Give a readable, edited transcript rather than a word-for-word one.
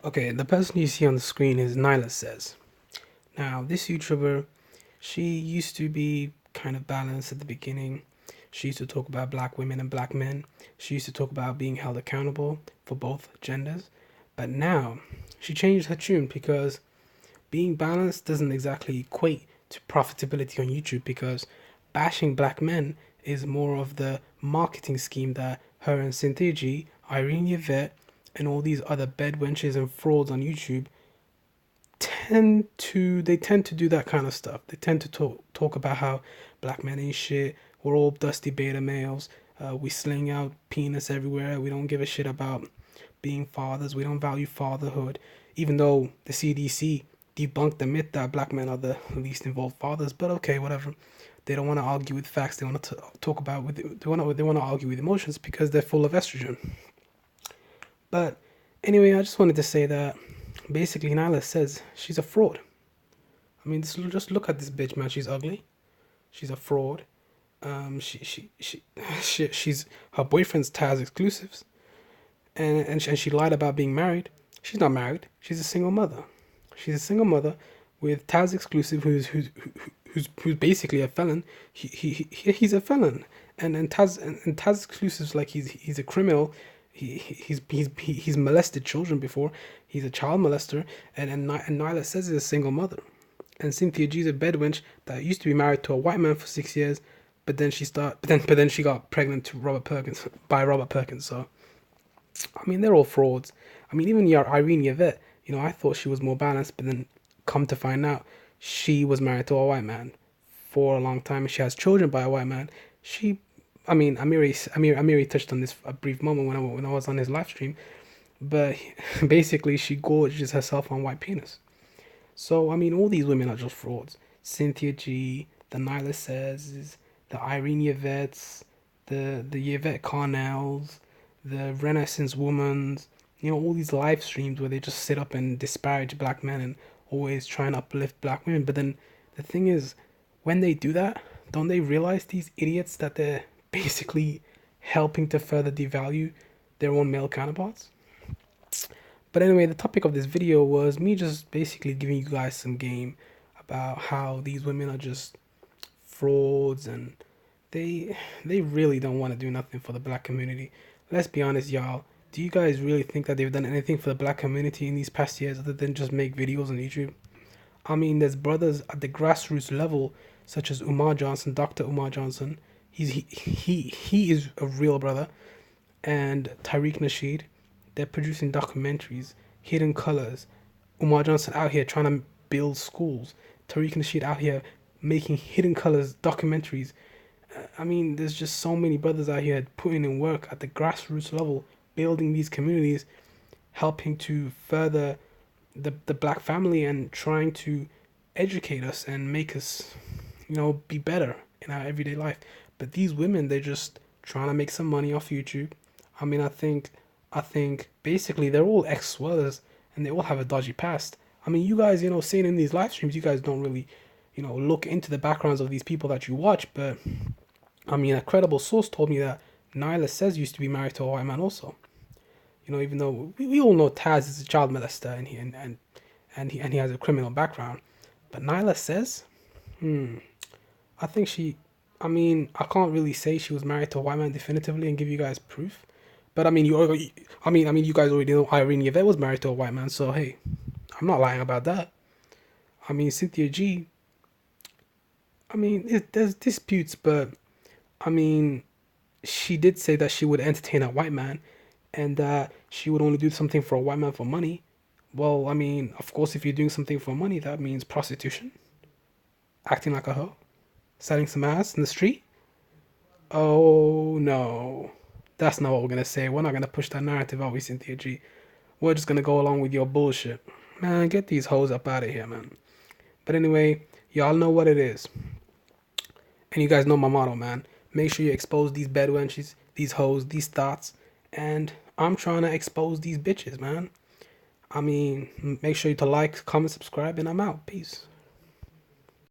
Okay, the person you see on the screen is nylah says. Now, this YouTuber, she used to be kind of balanced at the beginning. She used to talk about black women and black men. She used to talk about being held accountable for both genders. But now, she changed her tune because being balanced doesn't exactly equate to profitability on YouTube because bashing black men is more of the marketing scheme that her and Cynthia G, Irene Yvette, and all these other bedwenches and frauds on YouTube tend to do that kind of stuff. They tend to talk about how black men ain't shit. We're all dusty beta males. We sling out penis everywhere. We don't give a shit about being fathers. We don't value fatherhood, even though the CDC debunked the myth that black men are the least involved fathers. But okay, whatever. They don't want to argue with facts. They want to talk about with they want to argue with emotions because they're full of estrogen. But anyway, I just wanted to say that basically nylah says she's a fraud. I mean, just look at this bitch, man. She's ugly. She's a fraud. She's her boyfriend's Taz exclusives, and she lied about being married. She's not married. She's a single mother. She's a single mother with Taz exclusive, who's basically a felon. He's a felon, and Taz exclusives like he's a criminal. He's molested children before. He's a child molester, and nylah says is a single mother. And Cynthia G's a bedwench that used to be married to a white man for 6 years, but then she got pregnant to Robert Perkins by Robert Perkins. So I mean, they're all frauds. I mean, even your Irene Yvette, I thought she was more balanced, but then come to find out, she was married to a white man for a long time, and she has children by a white man. She, I mean, Amiri touched on this a brief moment when I was on his live stream, but basically she gorges herself on white penis. So I mean, all these women are just frauds. Cynthia G, the nylah says, the Irene Yvettes, the Yvette Carnells, the Renaissance Womans, all these live streams where they just sit up and disparage black men and always try and uplift black women. But then the thing is, when they do that, don't they realize, these idiots, that they're basically helping to further devalue their own male counterparts? But anyway, the topic of this video was me just basically giving you guys some game about how these women are just frauds, and they really don't want to do nothing for the black community. Let's be honest, y'all. Do you guys really think that they've done anything for the black community in these past years other than just make videos on YouTube? I mean, there's brothers at the grassroots level, such as Umar Johnson, Dr. Umar Johnson. He is a real brother, and Tariq Nasheed. They're producing documentaries, Hidden Colors. Umar Johnson out here trying to build schools. Tariq Nasheed out here making Hidden Colors documentaries. I mean, there's just so many brothers out here putting in work at the grassroots level, building these communities, helping to further the black family and trying to educate us and make us, be better in our everyday life. But these women, they're just trying to make some money off YouTube. I mean, I think basically they're all ex-swellers and they all have a dodgy past. I mean, you guys, saying in these live streams, you guys don't really, look into the backgrounds of these people that you watch. But I mean, a credible source told me that nylah says used to be married to a white man also. Even though we all know Taz is a child molester and he has a criminal background, but nylah says, I think I mean, I can't really say she was married to a white man definitively and give you guys proof. But I mean, you guys already know Irene Yvette was married to a white man, so hey, I'm not lying about that. I mean, Cynthia G. I mean, there's disputes, but I mean, she did say that she would entertain a white man, and that she would only do something for a white man for money. Well, I mean, of course, if you're doing something for money, that means prostitution, acting like a hoe, selling some ass in the street. Oh no, that's not what we're gonna say. We're not gonna push that narrative, are we, Cynthia G? We're just gonna go along with your bullshit. Man, get these hoes up out of here, man. But anyway, y'all know what it is. And you guys know my motto, man. Make sure you expose these bedwenches, these hoes, these thoughts. And I'm trying to expose these bitches, man. I mean, make sure you to like, comment, subscribe, and I'm out. Peace.